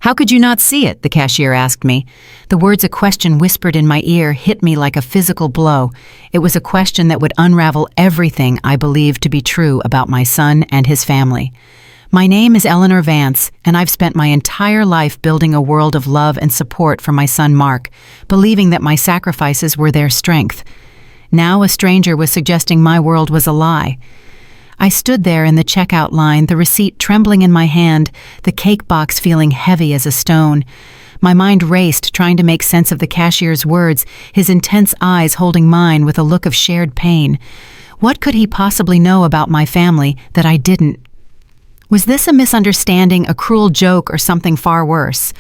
"How could you not see it?" the cashier asked me. The words a question whispered in my ear hit me like a physical blow. It was a question that would unravel everything I believed to be true about my son and his family. My name is Eleanor Vance, and I've spent my entire life building a world of love and support for my son Mark, believing that my sacrifices were their strength. Now a stranger was suggesting my world was a lie. I stood there in the checkout line, the receipt trembling in my hand, the cake box feeling heavy as a stone. My mind raced, trying to make sense of the cashier's words, his intense eyes holding mine with a look of shared pain. What could he possibly know about my family that I didn't? Was this a misunderstanding, a cruel joke, or something far worse?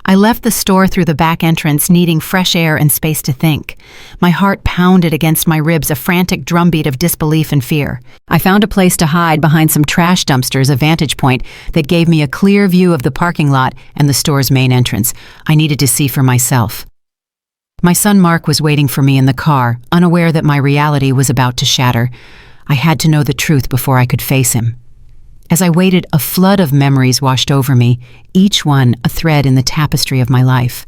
I left the store through the back entrance, needing fresh air and space to think. My heart pounded against my ribs, a frantic drumbeat of disbelief and fear. I found a place to hide behind some trash dumpsters, a vantage point that gave me a clear view of the parking lot and the store's main entrance. I needed to see for myself. My son Mark was waiting for me in the car, unaware that my reality was about to shatter. I had to know the truth before I could face him. As I waited, a flood of memories washed over me, each one a thread in the tapestry of my life.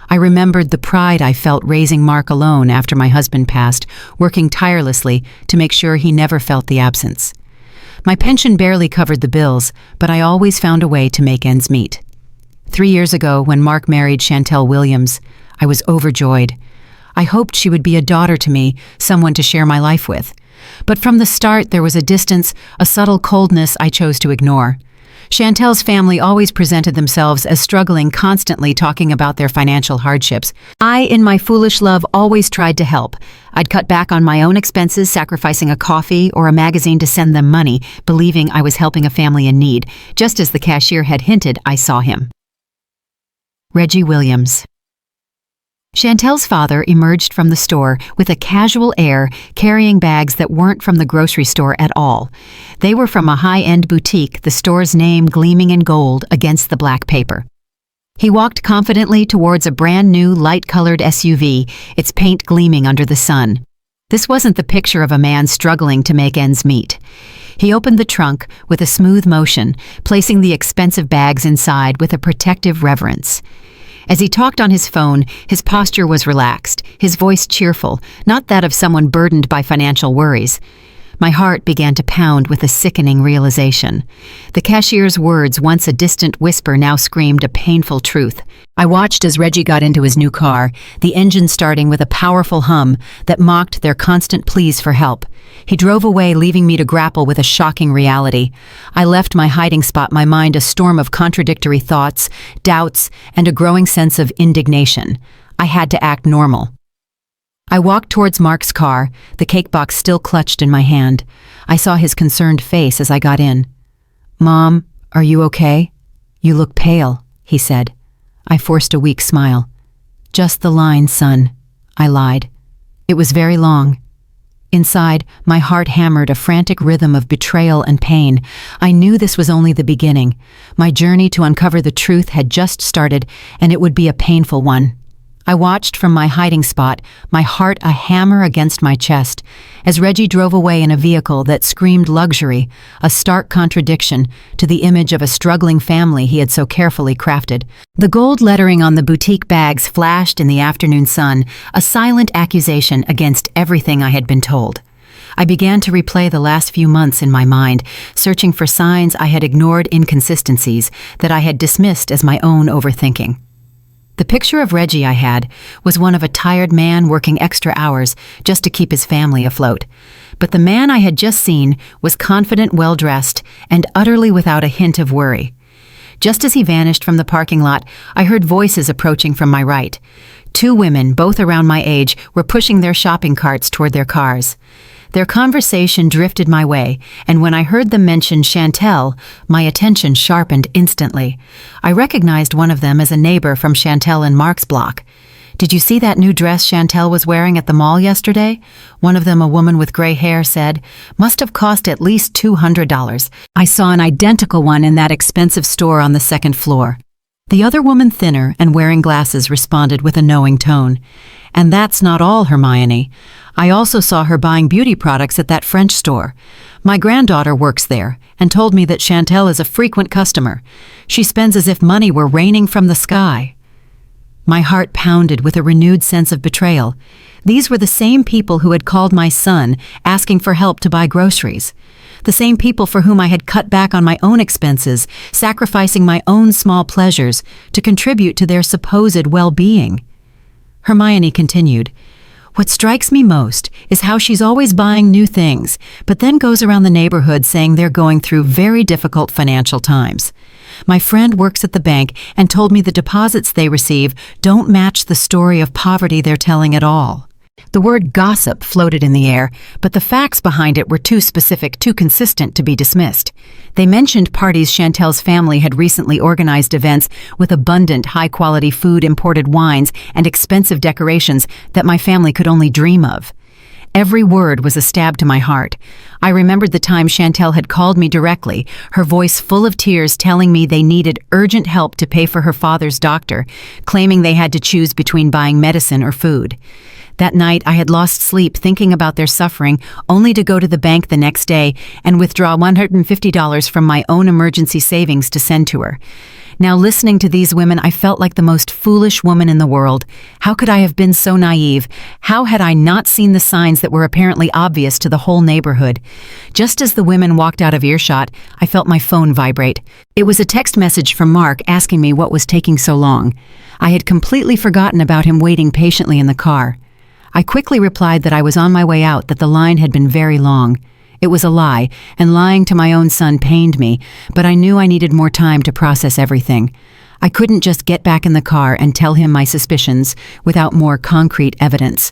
I remembered the pride I felt raising Mark alone after my husband passed, working tirelessly to make sure he never felt the absence. My pension barely covered the bills, but I always found a way to make ends meet. 3 years ago, when Mark married Chantel Williams, I was overjoyed. I hoped she would be a daughter to me, someone to share my life with. But from the start, there was a distance, a subtle coldness I chose to ignore. Chantel's family always presented themselves as struggling, constantly talking about their financial hardships. I, in my foolish love, always tried to help. I'd cut back on my own expenses, sacrificing a coffee or a magazine to send them money, believing I was helping a family in need. Just as the cashier had hinted, I saw him. Reggie Williams. Chantel's father emerged from the store with a casual air, carrying bags that weren't from the grocery store at all. They were from a high-end boutique, the store's name gleaming in gold against the black paper. He walked confidently towards a brand-new, light-colored SUV, its paint gleaming under the sun. This wasn't the picture of a man struggling to make ends meet. He opened the trunk with a smooth motion, placing the expensive bags inside with a protective reverence. As he talked on his phone, his posture was relaxed, his voice cheerful, not that of someone burdened by financial worries. My heart began to pound with a sickening realization. The cashier's words, once a distant whisper, now screamed a painful truth. I watched as Reggie got into his new car, the engine starting with a powerful hum that mocked their constant pleas for help. He drove away, leaving me to grapple with a shocking reality. I left my hiding spot, my mind a storm of contradictory thoughts, doubts, and a growing sense of indignation. I had to act normal. I walked towards Mark's car, the cake box still clutched in my hand. I saw his concerned face as I got in. "Mom, are you okay? You look pale," he said. I forced a weak smile. "Just the line, son," I lied. It was very long. Inside, my heart hammered a frantic rhythm of betrayal and pain. I knew this was only the beginning. My journey to uncover the truth had just started, and it would be a painful one. I watched from my hiding spot, my heart a hammer against my chest, as Reggie drove away in a vehicle that screamed luxury, a stark contradiction to the image of a struggling family he had so carefully crafted. The gold lettering on the boutique bags flashed in the afternoon sun, a silent accusation against everything I had been told. I began to replay the last few months in my mind, searching for signs I had ignored, inconsistencies that I had dismissed as my own overthinking. The picture of Reggie I had was one of a tired man working extra hours just to keep his family afloat. But the man I had just seen was confident, well-dressed, and utterly without a hint of worry. Just as he vanished from the parking lot, I heard voices approaching from my right. 2 women, both around my age, were pushing their shopping carts toward their cars. Their conversation drifted my way, and when I heard them mention Chantel, my attention sharpened instantly. I recognized one of them as a neighbor from Chantel and Mark's block. "Did you see that new dress Chantel was wearing at the mall yesterday?" One of them, a woman with gray hair, said. "Must have cost at least $200. I saw an identical one in that expensive store on the second floor." The other woman, thinner and wearing glasses, responded with a knowing tone. And that's not all, Hermione. I also saw her buying beauty products at that French store. My granddaughter works there and told me that Chantel is a frequent customer. She spends as if money were raining from the sky. My heart pounded with a renewed sense of betrayal. These were the same people who had called my son, asking for help to buy groceries. The same people for whom I had cut back on my own expenses, sacrificing my own small pleasures to contribute to their supposed well-being. Hermione continued, "What strikes me most is how she's always buying new things, but then goes around the neighborhood saying they're going through very difficult financial times. My friend works at the bank and told me the deposits they receive don't match the story of poverty they're telling at all." The word gossip floated in the air, but the facts behind it were too specific, too consistent to be dismissed. They mentioned parties Chantel's family had recently organized, events with abundant, high-quality food, imported wines, and expensive decorations that my family could only dream of. Every word was a stab to my heart. I remembered the time Chantel had called me directly, her voice full of tears, telling me they needed urgent help to pay for her father's doctor, claiming they had to choose between buying medicine or food. That night, I had lost sleep thinking about their suffering, only to go to the bank the next day and withdraw $150 from my own emergency savings to send to her. Now, listening to these women, I felt like the most foolish woman in the world. How could I have been so naive? How had I not seen the signs that were apparently obvious to the whole neighborhood? Just as the women walked out of earshot, I felt my phone vibrate. It was a text message from Mark asking me what was taking so long. I had completely forgotten about him waiting patiently in the car. I quickly replied that I was on my way out, that the line had been very long. It was a lie, and lying to my own son pained me, but I knew I needed more time to process everything. I couldn't just get back in the car and tell him my suspicions without more concrete evidence.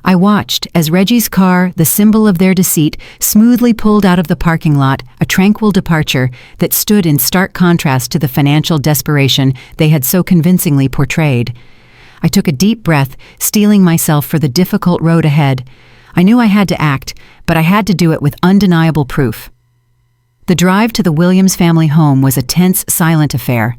I watched as Reggie's car, the symbol of their deceit, smoothly pulled out of the parking lot, a tranquil departure that stood in stark contrast to the financial desperation they had so convincingly portrayed. I took a deep breath, steeling myself for the difficult road ahead. I knew I had to act, but I had to do it with undeniable proof. The drive to the Williams family home was a tense, silent affair.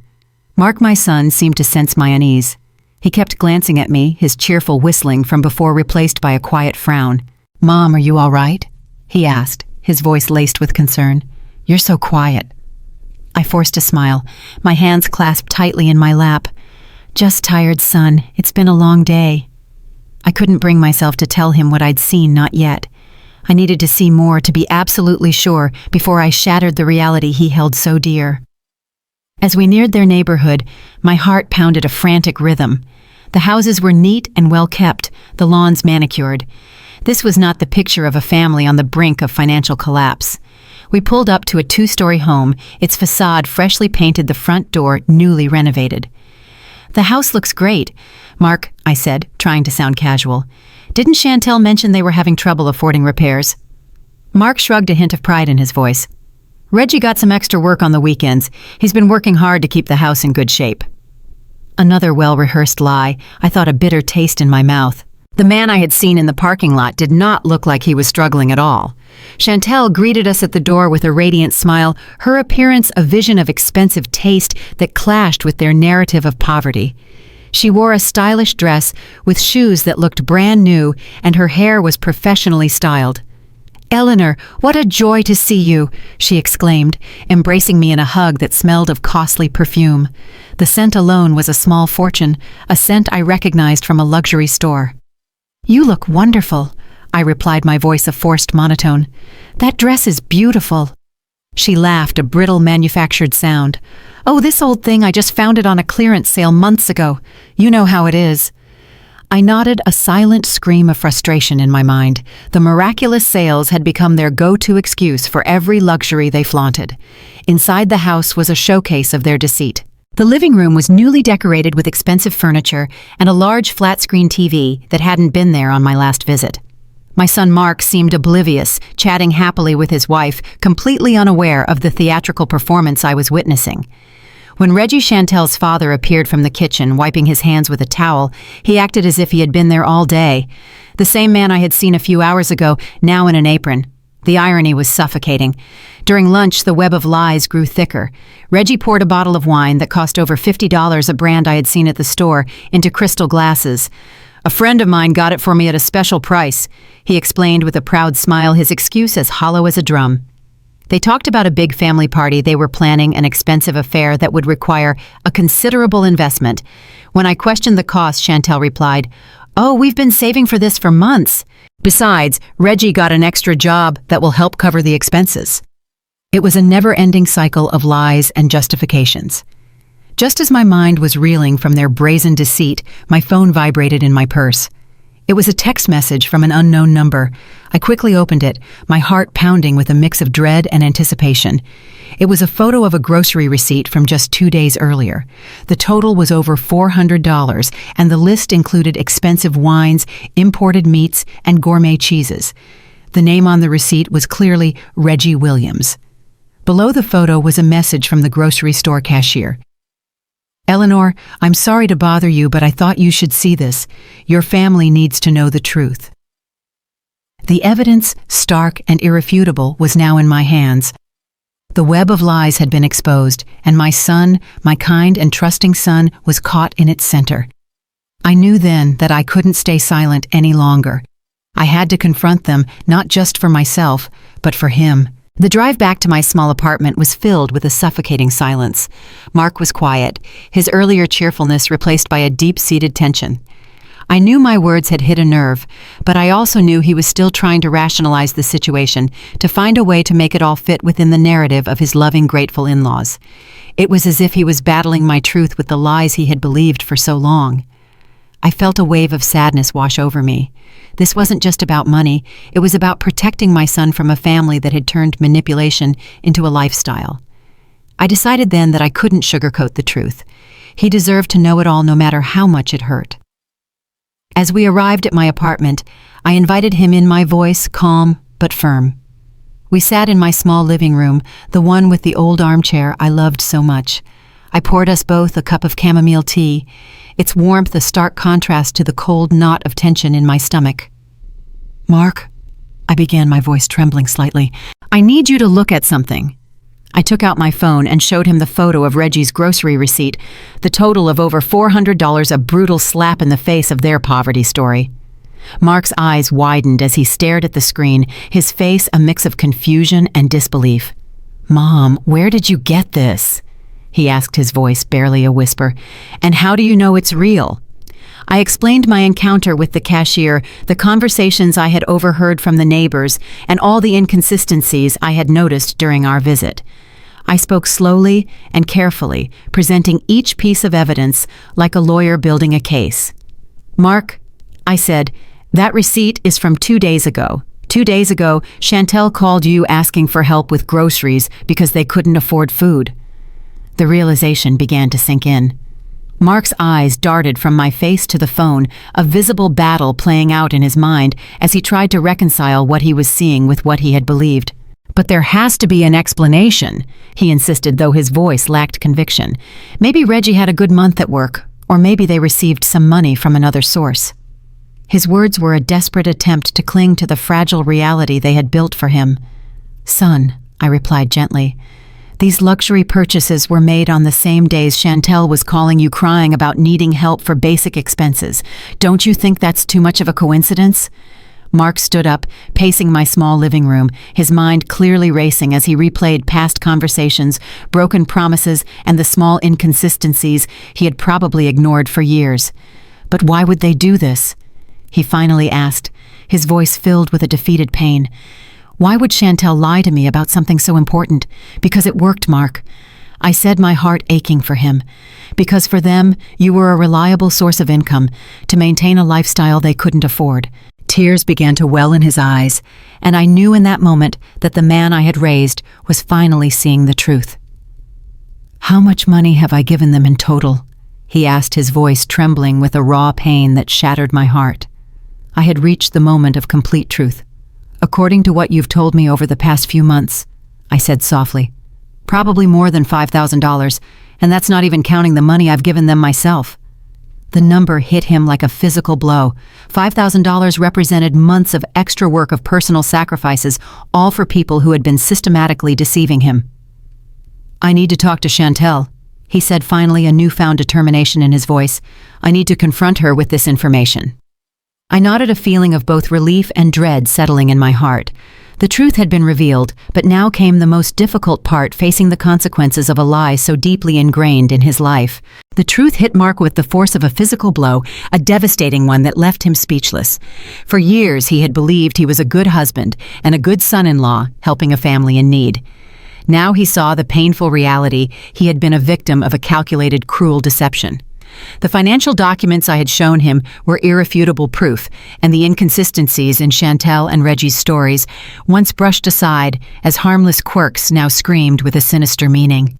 Mark, my son, seemed to sense my unease. He kept glancing at me, his cheerful whistling from before replaced by a quiet frown. "Mom, are you all right?" he asked, his voice laced with concern. "You're so quiet." I forced a smile, my hands clasped tightly in my lap. "Just tired, son. It's been a long day." I couldn't bring myself to tell him what I'd seen, not yet. I needed to see more to be absolutely sure before I shattered the reality he held so dear. As we neared their neighborhood, my heart pounded a frantic rhythm. The houses were neat and well kept, the lawns manicured. This was not the picture of a family on the brink of financial collapse. We pulled up to a 2-story home, its facade freshly painted, the front door newly renovated. "The house looks great, Mark," I said, trying to sound casual. "Didn't Chantel mention they were having trouble affording repairs?" Mark shrugged, a hint of pride in his voice. "Reggie got some extra work on the weekends. He's been working hard to keep the house in good shape." Another well-rehearsed lie. I thought, a bitter taste in my mouth. The man I had seen in the parking lot did not look like he was struggling at all. Chantel greeted us at the door with a radiant smile, her appearance a vision of expensive taste that clashed with their narrative of poverty. She wore a stylish dress with shoes that looked brand new, and her hair was professionally styled. "Eleanor, what a joy to see you," she exclaimed, embracing me in a hug that smelled of costly perfume. The scent alone was a small fortune, a scent I recognized from a luxury store. "You look wonderful," I replied, my voice a forced monotone. "That dress is beautiful." She laughed, a brittle manufactured sound. "Oh, this old thing, I just found it on a clearance sale months ago. You know how it is." I nodded, a silent scream of frustration in my mind. The miraculous sales had become their go-to excuse for every luxury they flaunted. Inside the house was a showcase of their deceit. The living room was newly decorated with expensive furniture and a large flat-screen TV that hadn't been there on my last visit. My son Mark seemed oblivious, chatting happily with his wife, completely unaware of the theatrical performance I was witnessing. When Reggie Chantel's father appeared from the kitchen, wiping his hands with a towel, he acted as if he had been there all day. The same man I had seen a few hours ago, now in an apron. The irony was suffocating. During lunch, the web of lies grew thicker. Reggie poured a bottle of wine that cost over $50, a brand I had seen at the store, into crystal glasses. "A friend of mine got it for me at a special price," he explained with a proud smile, his excuse as hollow as a drum. They talked about a big family party they were planning, an expensive affair that would require a considerable investment. When I questioned the cost, Chantel replied, "Oh, we've been saving for this for months. Besides, Reggie got an extra job that will help cover the expenses." It was a never-ending cycle of lies and justifications. Just as my mind was reeling from their brazen deceit, my phone vibrated in my purse. It was a text message from an unknown number. I quickly opened it, my heart pounding with a mix of dread and anticipation. It was a photo of a grocery receipt from just 2 days earlier. The total was over $400, and the list included expensive wines, imported meats, and gourmet cheeses. The name on the receipt was clearly Reggie Williams. Below the photo was a message from the grocery store cashier. "Eleanor, I'm sorry to bother you, but I thought you should see this. Your family needs to know the truth." The evidence, stark and irrefutable, was now in my hands. The web of lies had been exposed, and my son, my kind and trusting son, was caught in its center. I knew then that I couldn't stay silent any longer. I had to confront them, not just for myself, but for him. The drive back to my small apartment was filled with a suffocating silence. Mark was quiet, his earlier cheerfulness replaced by a deep-seated tension. I knew my words had hit a nerve, but I also knew he was still trying to rationalize the situation, to find a way to make it all fit within the narrative of his loving, grateful in-laws. It was as if he was battling my truth with the lies he had believed for so long. I felt a wave of sadness wash over me. This wasn't just about money, it was about protecting my son from a family that had turned manipulation into a lifestyle. I decided then that I couldn't sugarcoat the truth. He deserved to know it all, no matter how much it hurt. As we arrived at my apartment, I invited him in, my voice calm but firm. We sat in my small living room, the one with the old armchair I loved so much. I poured us both a cup of chamomile tea, its warmth a stark contrast to the cold knot of tension in my stomach. "Mark," I began, my voice trembling slightly, "I need you to look at something." I took out my phone and showed him the photo of Reggie's grocery receipt, the total of over $400, a brutal slap in the face of their poverty story. Mark's eyes widened as he stared at the screen, his face a mix of confusion and disbelief. "Mom, where did you get this?" he asked, his voice barely a whisper. "And how do you know it's real?" I explained my encounter with the cashier, the conversations I had overheard from the neighbors, and all the inconsistencies I had noticed during our visit. I spoke slowly and carefully, presenting each piece of evidence like a lawyer building a case. "Mark," I said, "that receipt is from 2 days ago. 2 days ago, Chantel called you asking for help with groceries because they couldn't afford food." The realization began to sink in. Mark's eyes darted from my face to the phone, a visible battle playing out in his mind as he tried to reconcile what he was seeing with what he had believed. "But there has to be an explanation," he insisted, though his voice lacked conviction. "Maybe Reggie had a good month at work, or maybe they received some money from another source." His words were a desperate attempt to cling to the fragile reality they had built for him. "Son," I replied gently, "these luxury purchases were made on the same days Chantel was calling you crying about needing help for basic expenses. Don't you think that's too much of a coincidence?" Mark stood up, pacing my small living room, his mind clearly racing as he replayed past conversations, broken promises, and the small inconsistencies he had probably ignored for years. "But why would they do this?" he finally asked, his voice filled with a defeated pain. "Why would Chantel lie to me about something so important? Because it worked, Mark." I said, my heart aching for him. "Because for them, you were a reliable source of income to maintain a lifestyle they couldn't afford." Tears began to well in his eyes, and I knew in that moment that the man I had raised was finally seeing the truth. "How much money have I given them in total?" he asked, his voice trembling with a raw pain that shattered my heart. I had reached the moment of complete truth. "According to what you've told me over the past few months," I said softly, "probably more than $5,000, and that's not even counting the money I've given them myself." The number hit him like a physical blow. $5,000 represented months of extra work of personal sacrifices, all for people who had been systematically deceiving him. "I need to talk to Chantel," he said, finally, a newfound determination in his voice. "I need to confront her with this information." I nodded, a feeling of both relief and dread settling in my heart. The truth had been revealed, but now came the most difficult part, facing the consequences of a lie so deeply ingrained in his life. The truth hit Mark with the force of a physical blow, a devastating one that left him speechless. For years he had believed he was a good husband and a good son-in-law, helping a family in need. Now he saw the painful reality: he had been a victim of a calculated, cruel deception. The financial documents I had shown him were irrefutable proof, and the inconsistencies in Chantel and Reggie's stories, once brushed aside as harmless quirks, now screamed with a sinister meaning.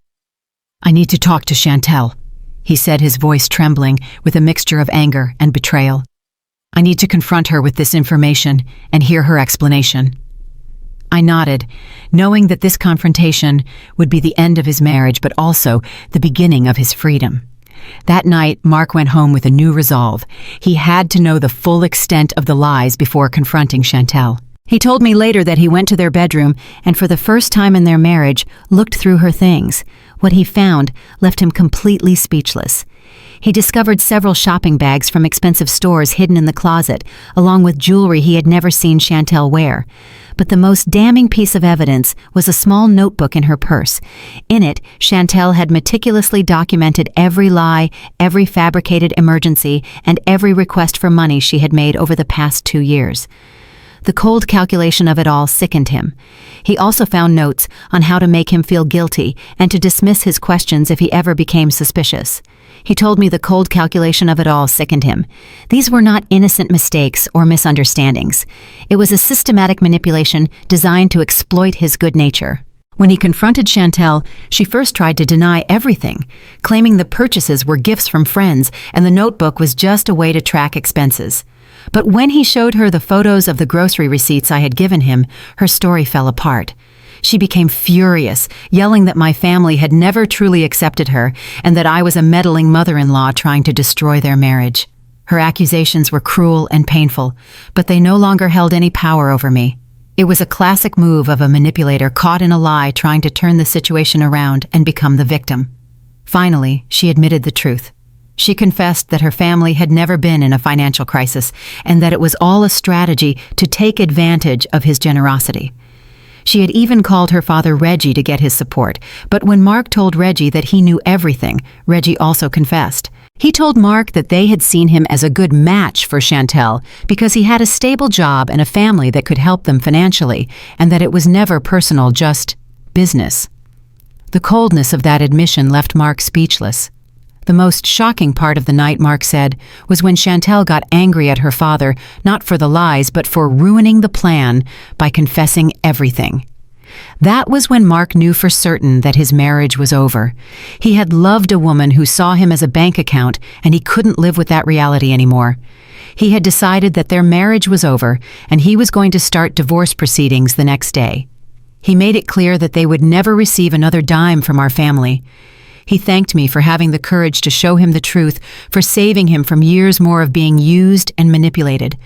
"I need to talk to Chantel," he said, his voice trembling with a mixture of anger and betrayal. "I need to confront her with this information and hear her explanation." I nodded, knowing that this confrontation would be the end of his marriage, but also the beginning of his freedom. That night, Mark went home with a new resolve. He had to know the full extent of the lies before confronting Chantel. He told me later that he went to their bedroom and, for the first time in their marriage, looked through her things. What he found left him completely speechless. He discovered several shopping bags from expensive stores hidden in the closet, along with jewelry he had never seen Chantel wear. But the most damning piece of evidence was a small notebook in her purse. In it, Chantel had meticulously documented every lie, every fabricated emergency, and every request for money she had made over the past 2 years. The cold calculation of it all sickened him. He also found notes on how to make him feel guilty and to dismiss his questions if he ever became suspicious. He told me the cold calculation of it all sickened him. These were not innocent mistakes or misunderstandings. It was a systematic manipulation designed to exploit his good nature. When he confronted Chantel, she first tried to deny everything, claiming the purchases were gifts from friends and the notebook was just a way to track expenses. But when he showed her the photos of the grocery receipts I had given him, her story fell apart. She became furious, yelling that my family had never truly accepted her and that I was a meddling mother-in-law trying to destroy their marriage. Her accusations were cruel and painful, but they no longer held any power over me. It was a classic move of a manipulator caught in a lie, trying to turn the situation around and become the victim. Finally, she admitted the truth. She confessed that her family had never been in a financial crisis and that it was all a strategy to take advantage of his generosity. She had even called her father Reggie to get his support, but when Mark told Reggie that he knew everything, Reggie also confessed. He told Mark that they had seen him as a good match for Chantel because he had a stable job and a family that could help them financially, and that it was never personal, just business. The coldness of that admission left Mark speechless. The most shocking part of the night, Mark said, was when Chantel got angry at her father, not for the lies, but for ruining the plan by confessing everything. That was when Mark knew for certain that his marriage was over. He had loved a woman who saw him as a bank account, and he couldn't live with that reality anymore. He had decided that their marriage was over, and he was going to start divorce proceedings the next day. He made it clear that they would never receive another dime from our family. He thanked me for having the courage to show him the truth, for saving him from years more of being used and manipulated.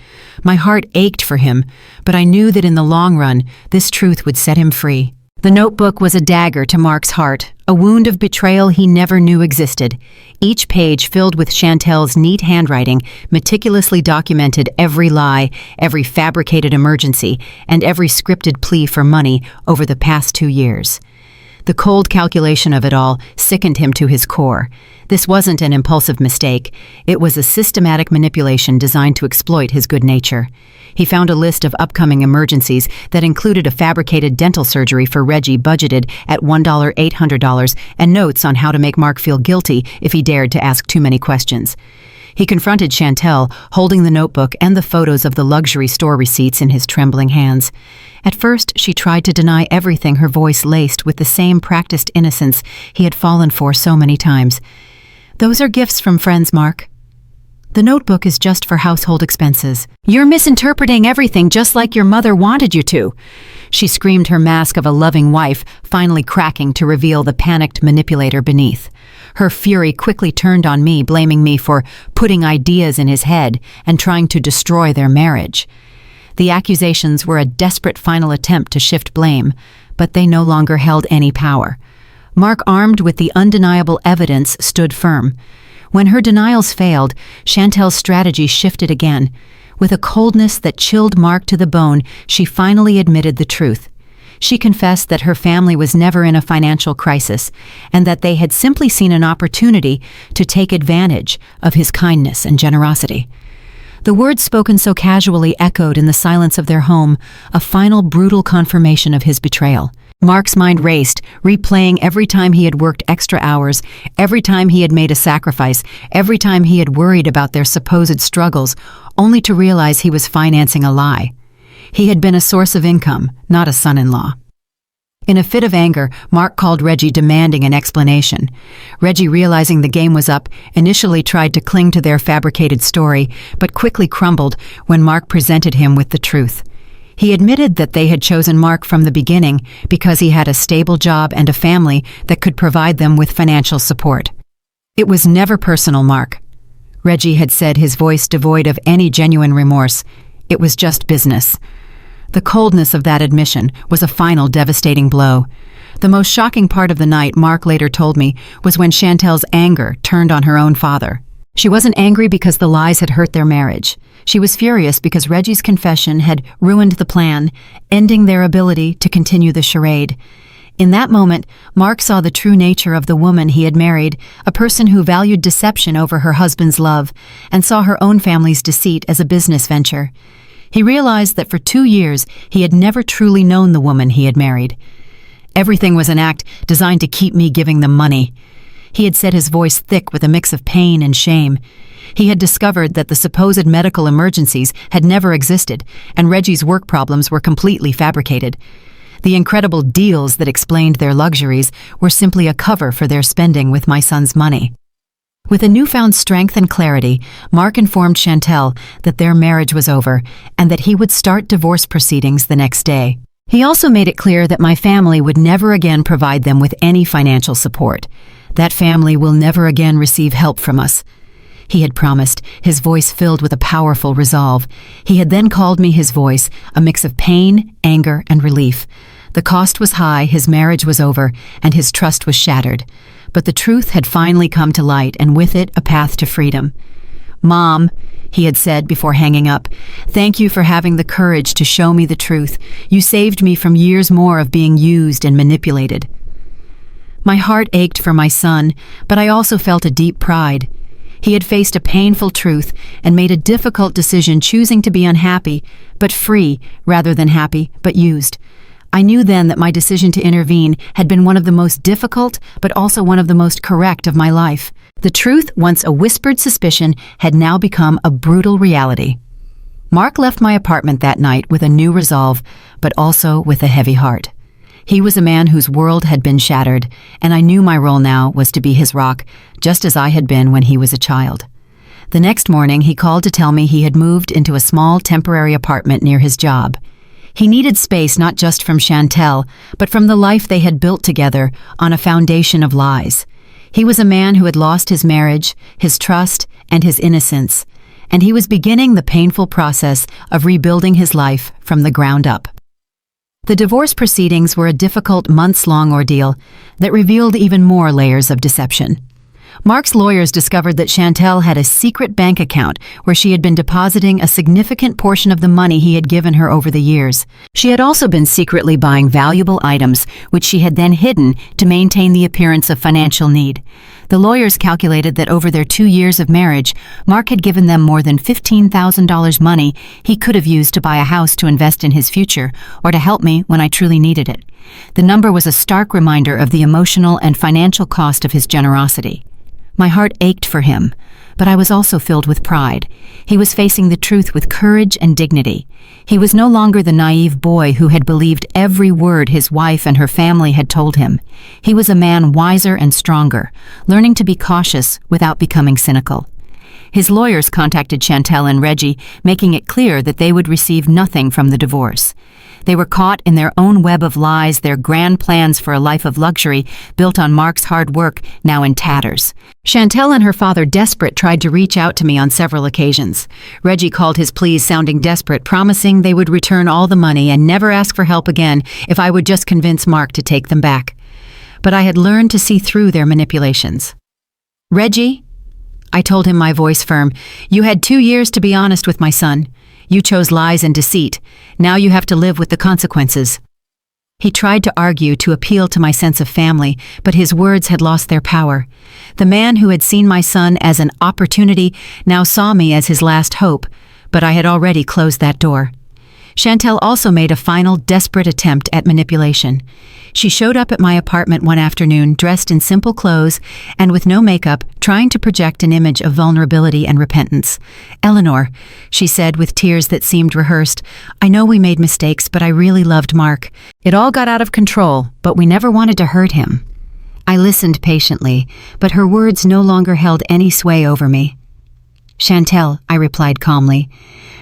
My heart ached for him, but I knew that in the long run, this truth would set him free. The notebook was a dagger to Mark's heart, a wound of betrayal he never knew existed. Each page, filled with Chantel's neat handwriting, meticulously documented every lie, every fabricated emergency, and every scripted plea for money over the past 2 years. The cold calculation of it all sickened him to his core. This wasn't an impulsive mistake. It was a systematic manipulation designed to exploit his good nature. He found a list of upcoming emergencies that included a fabricated dental surgery for Reggie budgeted at $1,800 and notes on how to make Mark feel guilty if he dared to ask too many questions. He confronted Chantel, holding the notebook and the photos of the luxury store receipts in his trembling hands. At first, she tried to deny everything, her voice laced with the same practiced innocence he had fallen for so many times. "Those are gifts from friends, Mark." The notebook is just for household expenses. You're misinterpreting everything just like your mother wanted you to. She screamed, her mask of a loving wife finally cracking to reveal the panicked manipulator beneath. Her fury quickly turned on me, blaming me for putting ideas in his head and trying to destroy their marriage. The accusations were a desperate final attempt to shift blame, but they no longer held any power. Mark, armed with the undeniable evidence, stood firm. When her denials failed, Chantel's strategy shifted again. With a coldness that chilled Mark to the bone, she finally admitted the truth. She confessed that her family was never in a financial crisis, and that they had simply seen an opportunity to take advantage of his kindness and generosity. The words spoken so casually echoed in the silence of their home, a final brutal confirmation of his betrayal. Mark's mind raced, replaying every time he had worked extra hours, every time he had made a sacrifice, every time he had worried about their supposed struggles, only to realize he was financing a lie. He had been a source of income, not a son-in-law. In a fit of anger, Mark called Reggie, demanding an explanation. Reggie, realizing the game was up, initially tried to cling to their fabricated story, but quickly crumbled when Mark presented him with the truth. He admitted that they had chosen Mark from the beginning because he had a stable job and a family that could provide them with financial support. It was never personal, Mark. Reggie had said, his voice devoid of any genuine remorse. It was just business. The coldness of that admission was a final devastating blow. The most shocking part of the night, Mark later told me, was when Chantel's anger turned on her own father. She wasn't angry because the lies had hurt their marriage. She was furious because Reggie's confession had ruined the plan, ending their ability to continue the charade. In that moment, Mark saw the true nature of the woman he had married, a person who valued deception over her husband's love, and saw her own family's deceit as a business venture. He realized that for 2 years he had never truly known the woman he had married. Everything was an act designed to keep me giving them money. He had said, his voice thick with a mix of pain and shame. He had discovered that the supposed medical emergencies had never existed, and Reggie's work problems were completely fabricated. The incredible deals that explained their luxuries were simply a cover for their spending with my son's money. With a newfound strength and clarity, Mark informed Chantel that their marriage was over and that he would start divorce proceedings the next day. He also made it clear that my family would never again provide them with any financial support. That family will never again receive help from us, he had promised, his voice filled with a powerful resolve. He had then called me his voice, a mix of pain, anger, and relief. The cost was high, his marriage was over, and his trust was shattered. But the truth had finally come to light, and with it, a path to freedom. "Mom," he had said before hanging up, "thank you for having the courage to show me the truth. You saved me from years more of being used and manipulated." My heart ached for my son, but I also felt a deep pride. He had faced a painful truth and made a difficult decision, choosing to be unhappy, but free, rather than happy, but used. I knew then that my decision to intervene had been one of the most difficult, but also one of the most correct of my life. The truth, once a whispered suspicion, had now become a brutal reality. Mark left my apartment that night with a new resolve, but also with a heavy heart. He was a man whose world had been shattered, and I knew my role now was to be his rock, just as I had been when he was a child. The next morning, he called to tell me he had moved into a small temporary apartment near his job. He needed space not just from Chantel, but from the life they had built together on a foundation of lies. He was a man who had lost his marriage, his trust, and his innocence, and he was beginning the painful process of rebuilding his life from the ground up. The divorce proceedings were a difficult months-long ordeal that revealed even more layers of deception. Mark's lawyers discovered that Chantel had a secret bank account where she had been depositing a significant portion of the money he had given her over the years. She had also been secretly buying valuable items, which she had then hidden to maintain the appearance of financial need. The lawyers calculated that over their 2 years of marriage, Mark had given them more than $15,000 money he could have used to buy a house to invest in his future or to help me when I truly needed it. The number was a stark reminder of the emotional and financial cost of his generosity. My heart ached for him, but I was also filled with pride. He was facing the truth with courage and dignity. He was no longer the naive boy who had believed every word his wife and her family had told him. He was a man wiser and stronger, learning to be cautious without becoming cynical. His lawyers contacted Chantel and Reggie, making it clear that they would receive nothing from the divorce. They were caught in their own web of lies, their grand plans for a life of luxury built on Mark's hard work now in tatters. Chantel and her father, desperate, tried to reach out to me on several occasions. Reggie called his pleas sounding desperate, promising they would return all the money and never ask for help again if I would just convince Mark to take them back. But I had learned to see through their manipulations. "Reggie," I told him, my voice firm, "you had 2 years to be honest with my son. You chose lies and deceit. Now you have to live with the consequences." He tried to argue, to appeal to my sense of family, but his words had lost their power. The man who had seen my son as an opportunity now saw me as his last hope, but I had already closed that door. Chantel also made a final, desperate attempt at manipulation. She showed up at my apartment one afternoon, dressed in simple clothes and with no makeup, trying to project an image of vulnerability and repentance. "Eleanor," she said with tears that seemed rehearsed, "I know we made mistakes, but I really loved Mark. It all got out of control, but we never wanted to hurt him." I listened patiently, but her words no longer held any sway over me. "Chantel," I replied calmly,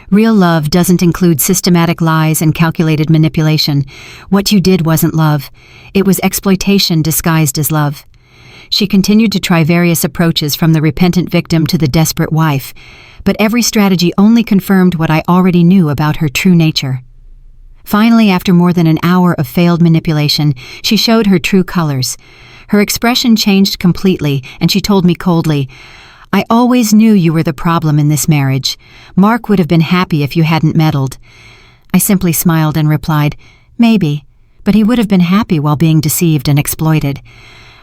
"real love doesn't include systematic lies and calculated manipulation. What you did wasn't love. It was exploitation disguised as love." She continued to try various approaches, from the repentant victim to the desperate wife, but every strategy only confirmed what I already knew about her true nature. Finally, after more than an hour of failed manipulation, she showed her true colors. Her expression changed completely, and she told me coldly, "I always knew you were the problem in this marriage. Mark would have been happy if you hadn't meddled." I simply smiled and replied, "Maybe, but he would have been happy while being deceived and exploited.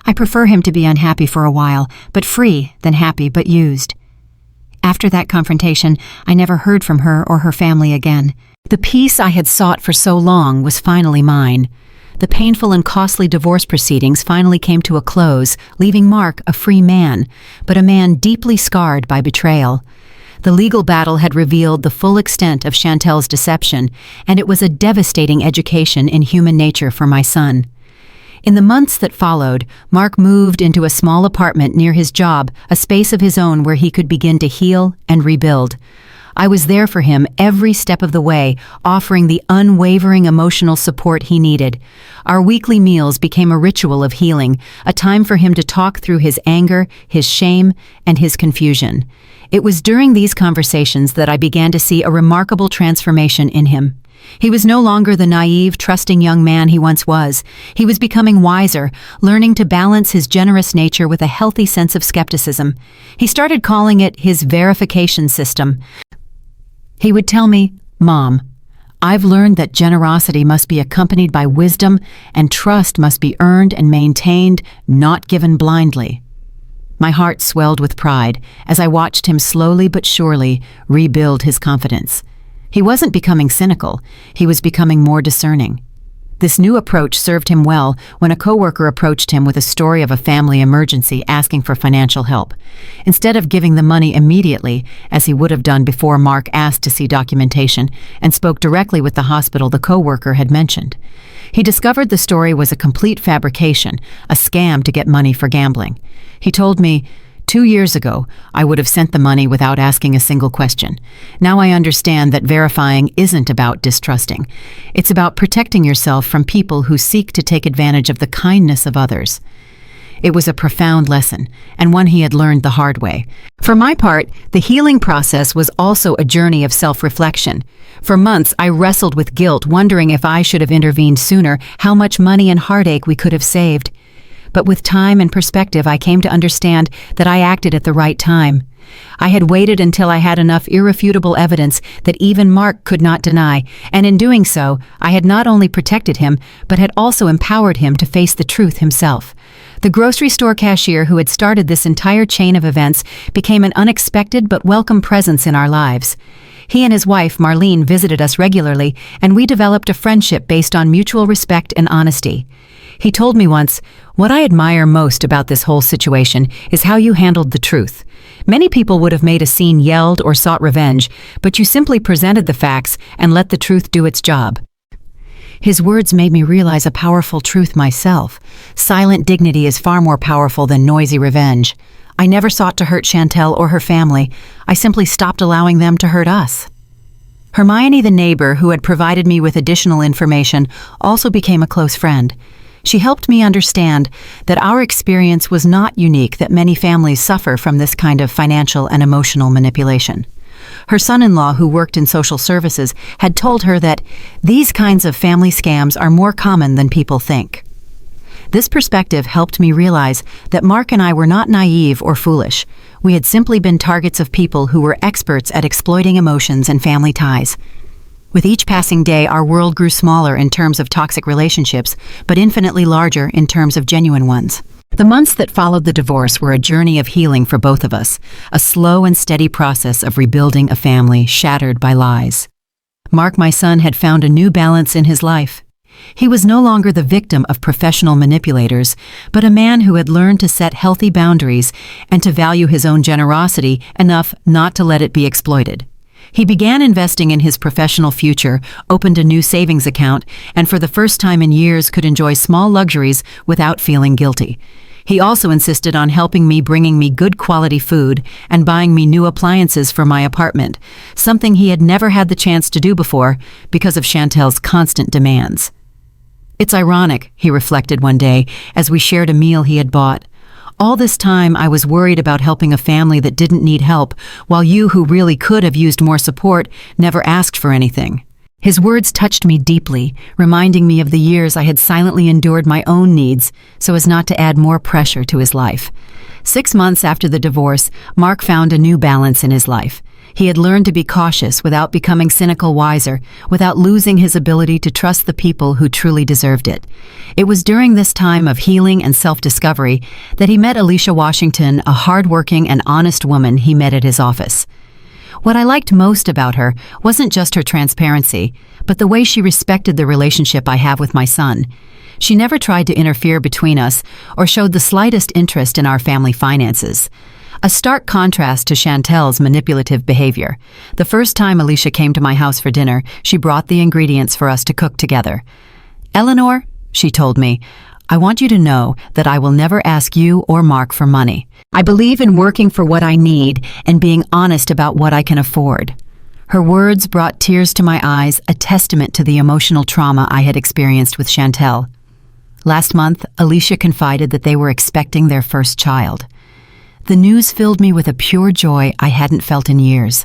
I prefer him to be unhappy for a while, but free, than happy but used." After that confrontation, I never heard from her or her family again. The peace I had sought for so long was finally mine. The painful and costly divorce proceedings finally came to a close, leaving Mark a free man, but a man deeply scarred by betrayal. The legal battle had revealed the full extent of Chantel's deception, and it was a devastating education in human nature for my son. In the months that followed, Mark moved into a small apartment near his job, a space of his own where he could begin to heal and rebuild. I was there for him every step of the way, offering the unwavering emotional support he needed. Our weekly meals became a ritual of healing, a time for him to talk through his anger, his shame, and his confusion. It was during these conversations that I began to see a remarkable transformation in him. He was no longer the naive, trusting young man he once was. He was becoming wiser, learning to balance his generous nature with a healthy sense of skepticism. He started calling it his verification system. He would tell me, "Mom, I've learned that generosity must be accompanied by wisdom, and trust must be earned and maintained, not given blindly." My heart swelled with pride as I watched him slowly but surely rebuild his confidence. He wasn't becoming cynical, he was becoming more discerning. This new approach served him well when a coworker approached him with a story of a family emergency asking for financial help. Instead of giving the money immediately, as he would have done before Mark asked to see documentation and spoke directly with the hospital the coworker had mentioned, he discovered the story was a complete fabrication, a scam to get money for gambling. He told me, "2 years ago, I would have sent the money without asking a single question. Now I understand that verifying isn't about distrusting. It's about protecting yourself from people who seek to take advantage of the kindness of others." It was a profound lesson, and one he had learned the hard way. For my part, the healing process was also a journey of self-reflection. For months, I wrestled with guilt, wondering if I should have intervened sooner, how much money and heartache we could have saved. But with time and perspective, I came to understand that I acted at the right time. I had waited until I had enough irrefutable evidence that even Mark could not deny, and in doing so, I had not only protected him, but had also empowered him to face the truth himself. The grocery store cashier who had started this entire chain of events became an unexpected but welcome presence in our lives. He and his wife, Marlene, visited us regularly, and we developed a friendship based on mutual respect and honesty. He told me once, "What I admire most about this whole situation is how you handled the truth. Many people would have made a scene, yelled, or sought revenge, but you simply presented the facts and let the truth do its job." His words made me realize a powerful truth myself. Silent dignity is far more powerful than noisy revenge. I never sought to hurt Chantel or her family. I simply stopped allowing them to hurt us. Hermione, the neighbor who had provided me with additional information, also became a close friend. She helped me understand that our experience was not unique, that many families suffer from this kind of financial and emotional manipulation. Her son-in-law, who worked in social services, had told her that these kinds of family scams are more common than people think. This perspective helped me realize that Mark and I were not naive or foolish. We had simply been targets of people who were experts at exploiting emotions and family ties. With each passing day, our world grew smaller in terms of toxic relationships, but infinitely larger in terms of genuine ones. The months that followed the divorce were a journey of healing for both of us, a slow and steady process of rebuilding a family shattered by lies. Mark, my son, had found a new balance in his life. He was no longer the victim of professional manipulators, but a man who had learned to set healthy boundaries and to value his own generosity enough not to let it be exploited. He began investing in his professional future, opened a new savings account, and for the first time in years could enjoy small luxuries without feeling guilty. He also insisted on helping me, bringing me good quality food, and buying me new appliances for my apartment, something he had never had the chance to do before because of Chantel's constant demands. "It's ironic," he reflected one day as we shared a meal he had bought. "All this time I was worried about helping a family that didn't need help, while you, who really could have used more support, never asked for anything." His words touched me deeply, reminding me of the years I had silently endured my own needs so as not to add more pressure to his life. 6 months after the divorce, Mark found a new balance in his life. He had learned to be cautious without becoming cynical, wiser, without losing his ability to trust the people who truly deserved it. It was during this time of healing and self-discovery that he met Alicia Washington, a hard-working and honest woman he met at his office. What I liked most about her wasn't just her transparency, but the way she respected the relationship I have with my son. She never tried to interfere between us or showed the slightest interest in our family finances. A stark contrast to Chantel's manipulative behavior. The first time Alicia came to my house for dinner, she brought the ingredients for us to cook together. "Eleanor," she told me, "I want you to know that I will never ask you or Mark for money. I believe in working for what I need and being honest about what I can afford." Her words brought tears to my eyes, a testament to the emotional trauma I had experienced with Chantel. Last month, Alicia confided that they were expecting their first child. The news filled me with a pure joy I hadn't felt in years.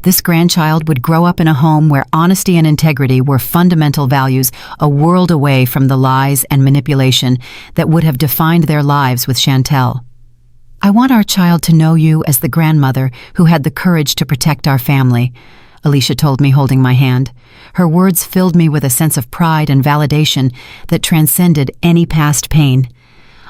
This grandchild would grow up in a home where honesty and integrity were fundamental values, a world away from the lies and manipulation that would have defined their lives with Chantel. "I want our child to know you as the grandmother who had the courage to protect our family," Alicia told me, holding my hand. Her words filled me with a sense of pride and validation that transcended any past pain.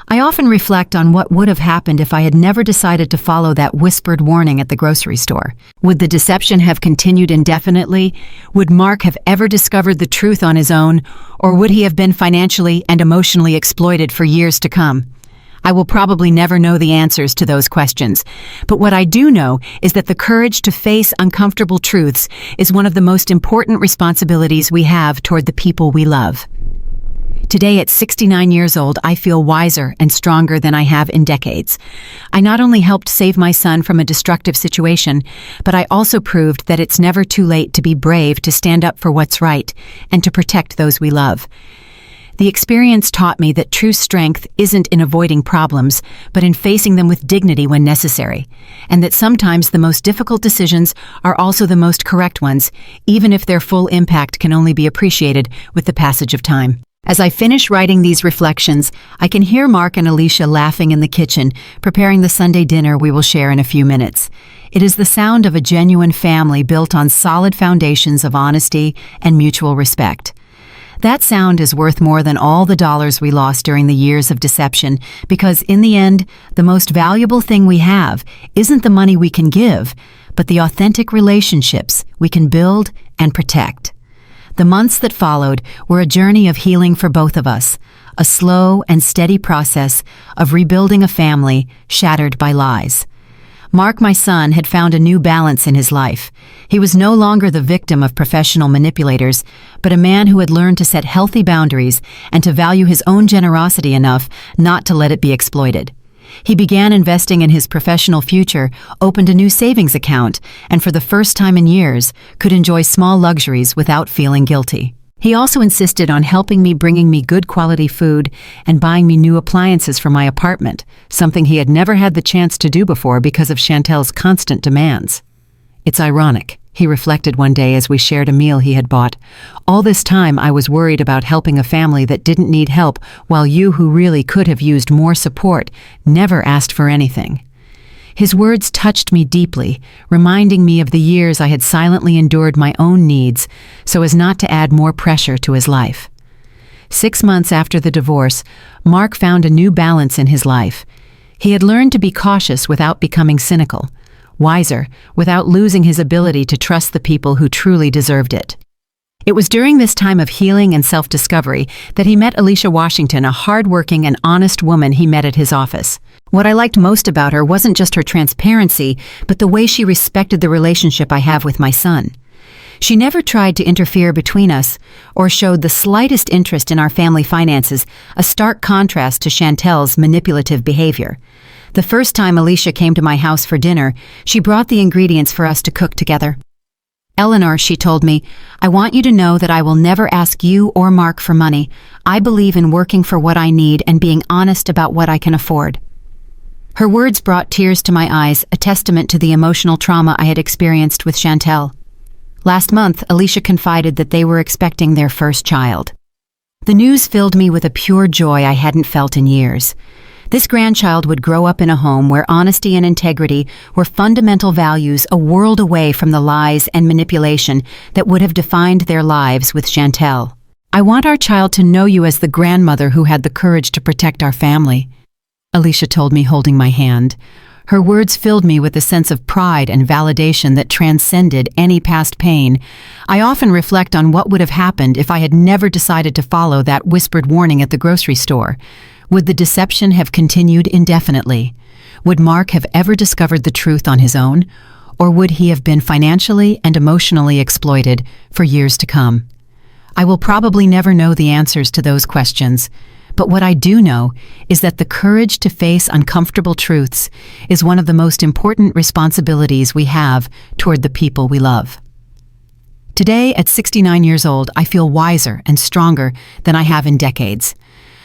I often reflect on what would have happened if I had never decided to follow that whispered warning at the grocery store. Would the deception have continued indefinitely? Would Mark have ever discovered the truth on his own? Or would he have been financially and emotionally exploited for years to come? I will probably never know the answers to those questions. But what I do know is that the courage to face uncomfortable truths is one of the most important responsibilities we have toward the people we love. Today, at 69 years old, I feel wiser and stronger than I have in decades. I not only helped save my son from a destructive situation, but I also proved that it's never too late to be brave, to stand up for what's right, and to protect those we love. The experience taught me that true strength isn't in avoiding problems, but in facing them with dignity when necessary, and that sometimes the most difficult decisions are also the most correct ones, even if their full impact can only be appreciated with the passage of time. As I finish writing these reflections, I can hear Mark and Alicia laughing in the kitchen, preparing the Sunday dinner we will share in a few minutes. It is the sound of a genuine family built on solid foundations of honesty and mutual respect. That sound is worth more than all the dollars we lost during the years of deception, because in the end, the most valuable thing we have isn't the money we can give, but the authentic relationships we can build and protect. The months that followed were a journey of healing for both of us, a slow and steady process of rebuilding a family shattered by lies. Mark, my son, had found a new balance in his life. He was no longer the victim of professional manipulators, but a man who had learned to set healthy boundaries and to value his own generosity enough not to let it be exploited. He began investing in his professional future, opened a new savings account, and for the first time in years, could enjoy small luxuries without feeling guilty. He also insisted on helping me, bringing me good quality food, and buying me new appliances for my apartment, something he had never had the chance to do before because of Chantel's constant demands. It's ironic, he reflected one day as we shared a meal he had bought. All this time I was worried about helping a family that didn't need help, while you, who really could have used more support, never asked for anything. His words touched me deeply, reminding me of the years I had silently endured my own needs so as not to add more pressure to his life. 6 months after the divorce, Mark found a new balance in his life. He had learned to be cautious without becoming cynical, wiser without losing his ability to trust the people who truly deserved it. It was during this time of healing and self-discovery that he met Alicia Washington, a hard-working and honest woman he met at his office. What I liked most about her wasn't just her transparency, but the way she respected the relationship I have with my son. She never tried to interfere between us or showed the slightest interest in our family finances, a stark contrast to Chantel's manipulative behavior. The first time Alicia came to my house for dinner, she brought the ingredients for us to cook together. "Eleanor," she told me, "I want you to know that I will never ask you or Mark for money. I believe in working for what I need and being honest about what I can afford." Her words brought tears to my eyes, a testament to the emotional trauma I had experienced with Chantel. Last month, Alicia confided that they were expecting their first child. The news filled me with a pure joy I hadn't felt in years. This grandchild would grow up in a home where honesty and integrity were fundamental values, a world away from the lies and manipulation that would have defined their lives with Chantel. "I want our child to know you as the grandmother who had the courage to protect our family," Alicia told me, holding my hand. Her words filled me with a sense of pride and validation that transcended any past pain. I often reflect on what would have happened if I had never decided to follow that whispered warning at the grocery store. Would the deception have continued indefinitely? Would Mark have ever discovered the truth on his own? Or would he have been financially and emotionally exploited for years to come? I will probably never know the answers to those questions, but what I do know is that the courage to face uncomfortable truths is one of the most important responsibilities we have toward the people we love. Today, at 69 years old, I feel wiser and stronger than I have in decades.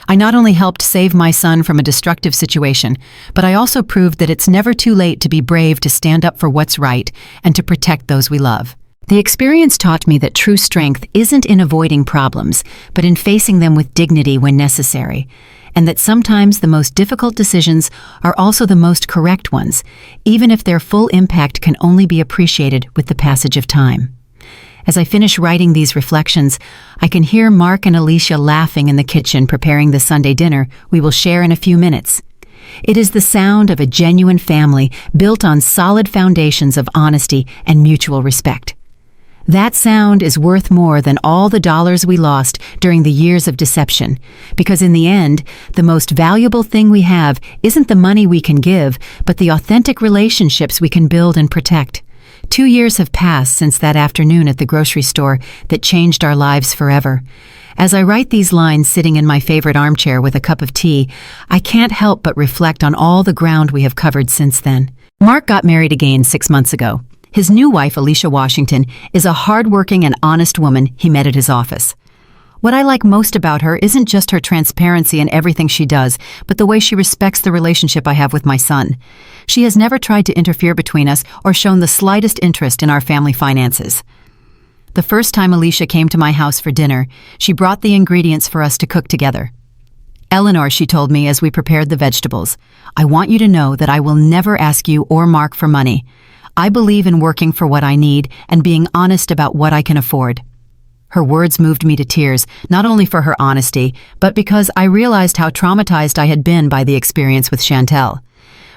I not only helped save my son from a destructive situation, but I also proved that it's never too late to be brave, to stand up for what's right, and to protect those we love. The experience taught me that true strength isn't in avoiding problems, but in facing them with dignity when necessary, and that sometimes the most difficult decisions are also the most correct ones, even if their full impact can only be appreciated with the passage of time. As I finish writing these reflections, I can hear Mark and Alicia laughing in the kitchen, preparing the Sunday dinner we will share in a few minutes. It is the sound of a genuine family built on solid foundations of honesty and mutual respect. That sound is worth more than all the dollars we lost during the years of deception, because in the end, the most valuable thing we have isn't the money we can give, but the authentic relationships we can build and protect. 2 years have passed since that afternoon at the grocery store that changed our lives forever. As I write these lines sitting in my favorite armchair with a cup of tea, I can't help but reflect on all the ground we have covered since then. Mark got married again 6 months ago. His new wife, Alicia Washington, is a hardworking and honest woman he met at his office. What I like most about her isn't just her transparency in everything she does, but the way she respects the relationship I have with my son. She has never tried to interfere between us or shown the slightest interest in our family finances. The first time Alicia came to my house for dinner, she brought the ingredients for us to cook together. "Eleanor," she told me as we prepared the vegetables, "I want you to know that I will never ask you or Mark for money. I believe in working for what I need and being honest about what I can afford." Her words moved me to tears, not only for her honesty, but because I realized how traumatized I had been by the experience with Chantel.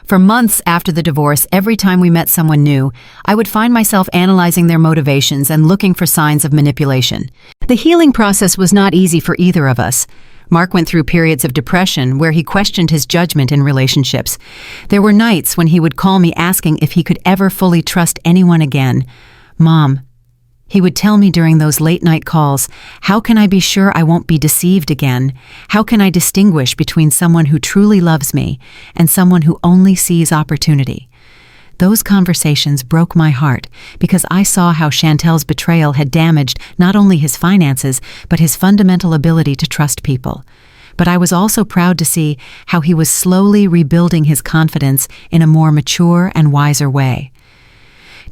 For months after the divorce, every time we met someone new, I would find myself analyzing their motivations and looking for signs of manipulation. The healing process was not easy for either of us. Mark went through periods of depression where he questioned his judgment in relationships. There were nights when he would call me asking if he could ever fully trust anyone again. "Mom," He would tell me during those late-night calls, how can I be sure I won't be deceived again? How can I distinguish between someone who truly loves me and someone who only sees opportunity? Those conversations broke my heart because I saw how Chantel's betrayal had damaged not only his finances, but his fundamental ability to trust people. But I was also proud to see how he was slowly rebuilding his confidence in a more mature and wiser way.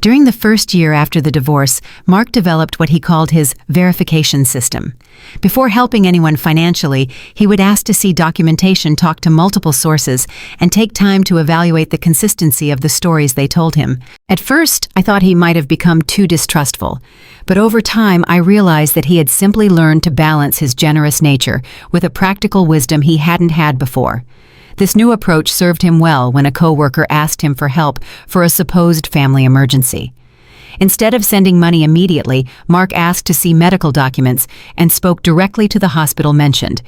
During the first year after the divorce, Mark developed what he called his verification system. Before helping anyone financially, he would ask to see documentation, talk to multiple sources, and take time to evaluate the consistency of the stories they told him. At first, I thought he might have become too distrustful, but over time I realized that he had simply learned to balance his generous nature with a practical wisdom he hadn't had before. This new approach served him well when a coworker asked him for help for a supposed family emergency. Instead of sending money immediately, Mark asked to see medical documents and spoke directly to the hospital mentioned.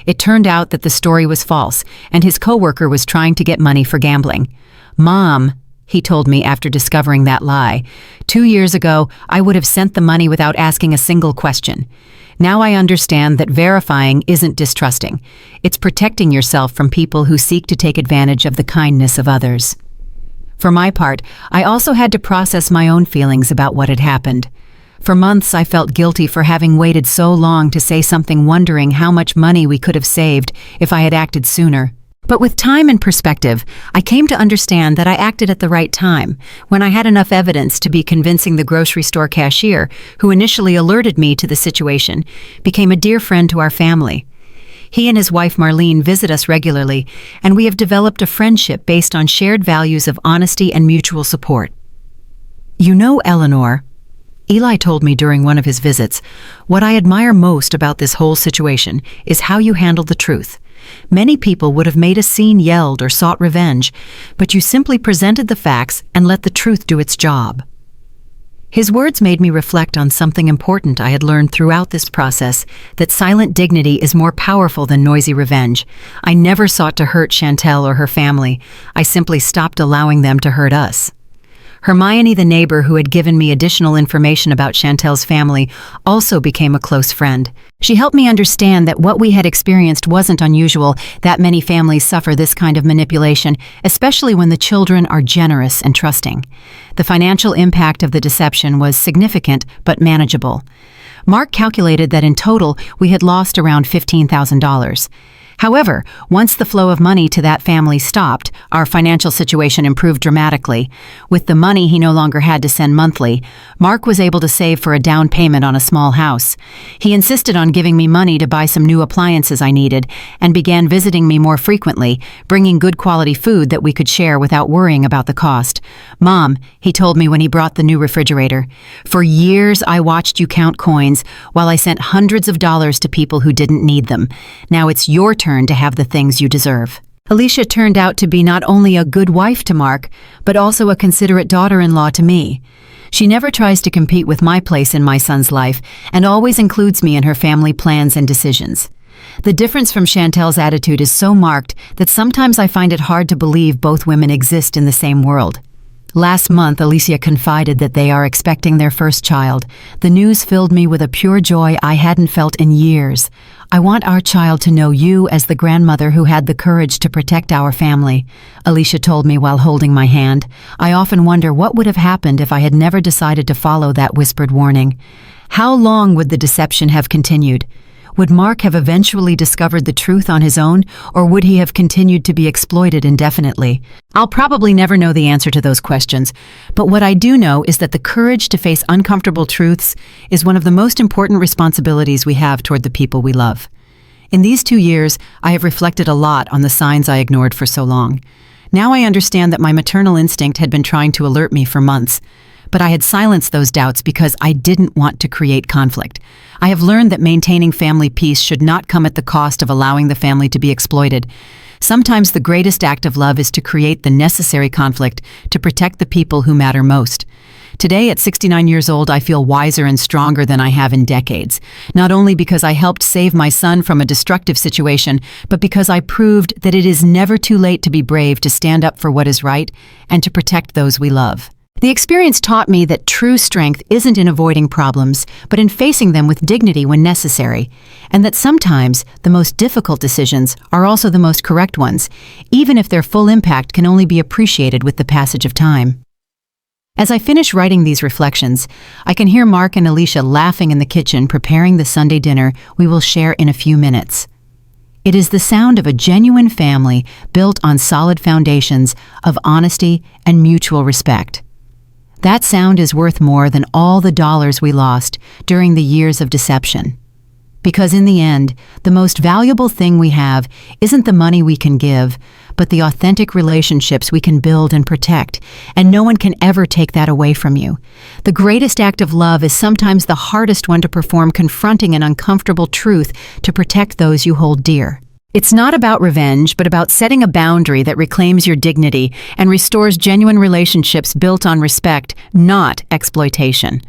It turned out that the story was false, and his coworker was trying to get money for gambling. "Mom," he told me after discovering that lie, "2 years ago, I would have sent the money without asking a single question. Now I understand that verifying isn't distrusting. It's protecting yourself from people who seek to take advantage of the kindness of others." For my part, I also had to process my own feelings about what had happened. For months, I felt guilty for having waited so long to say something, wondering how much money we could have saved if I had acted sooner. But with time and perspective, I came to understand that I acted at the right time, when I had enough evidence to be convincing the grocery store cashier, who initially alerted me to the situation, became a dear friend to our family. He and his wife Marlene visit us regularly, and we have developed a friendship based on shared values of honesty and mutual support. "You know, Eleanor," Eli told me during one of his visits, "what I admire most about this whole situation is how you handled the truth. Many people would have made a scene, yelled, or sought revenge, but you simply presented the facts and let the truth do its job." His words made me reflect on something important I had learned throughout this process, that silent dignity is more powerful than noisy revenge. I never sought to hurt Chantel or her family. I simply stopped allowing them to hurt us. Hermione, the neighbor who had given me additional information about Chantel's family, also became a close friend. She helped me understand that what we had experienced wasn't unusual, that many families suffer this kind of manipulation, especially when the children are generous and trusting. The financial impact of the deception was significant but manageable. Mark calculated that in total we had lost around $15,000. However, once the flow of money to that family stopped, our financial situation improved dramatically. With the money he no longer had to send monthly, Mark was able to save for a down payment on a small house. He insisted on giving me money to buy some new appliances I needed and began visiting me more frequently, bringing good quality food that we could share without worrying about the cost. "Mom," he told me when he brought the new refrigerator, "for years I watched you count coins while I sent hundreds of dollars to people who didn't need them. Now it's your turn to have the things you deserve." Alicia turned out to be not only a good wife to Mark, but also a considerate daughter-in-law to me. She never tries to compete with my place in my son's life and always includes me in her family plans and decisions. The difference from Chantel's attitude is so marked that sometimes I find it hard to believe both women exist in the same world. Last month, Alicia confided that they are expecting their first child. The news filled me with a pure joy I hadn't felt in years. "I want our child to know you as the grandmother who had the courage to protect our family," Alicia told me while holding my hand. "I often wonder what would have happened if I had never decided to follow that whispered warning. How long would the deception have continued? Would Mark have eventually discovered the truth on his own, or would he have continued to be exploited indefinitely? I'll probably never know the answer to those questions, but what I do know is that the courage to face uncomfortable truths is one of the most important responsibilities we have toward the people we love. In these 2 years, I have reflected a lot on the signs I ignored for so long. Now I understand that my maternal instinct had been trying to alert me for months. But I had silenced those doubts because I didn't want to create conflict. I have learned that maintaining family peace should not come at the cost of allowing the family to be exploited. Sometimes the greatest act of love is to create the necessary conflict to protect the people who matter most. Today, at 69 years old, I feel wiser and stronger than I have in decades, not only because I helped save my son from a destructive situation, but because I proved that it is never too late to be brave, to stand up for what is right, and to protect those we love. The experience taught me that true strength isn't in avoiding problems, but in facing them with dignity when necessary, and that sometimes the most difficult decisions are also the most correct ones, even if their full impact can only be appreciated with the passage of time. As I finish writing these reflections, I can hear Mark and Alicia laughing in the kitchen preparing the Sunday dinner we will share in a few minutes. It is the sound of a genuine family built on solid foundations of honesty and mutual respect. That sound is worth more than all the dollars we lost during the years of deception. Because in the end, the most valuable thing we have isn't the money we can give, but the authentic relationships we can build and protect, and no one can ever take that away from you. The greatest act of love is sometimes the hardest one to perform, confronting an uncomfortable truth to protect those you hold dear. It's not about revenge, but about setting a boundary that reclaims your dignity and restores genuine relationships built on respect, not exploitation.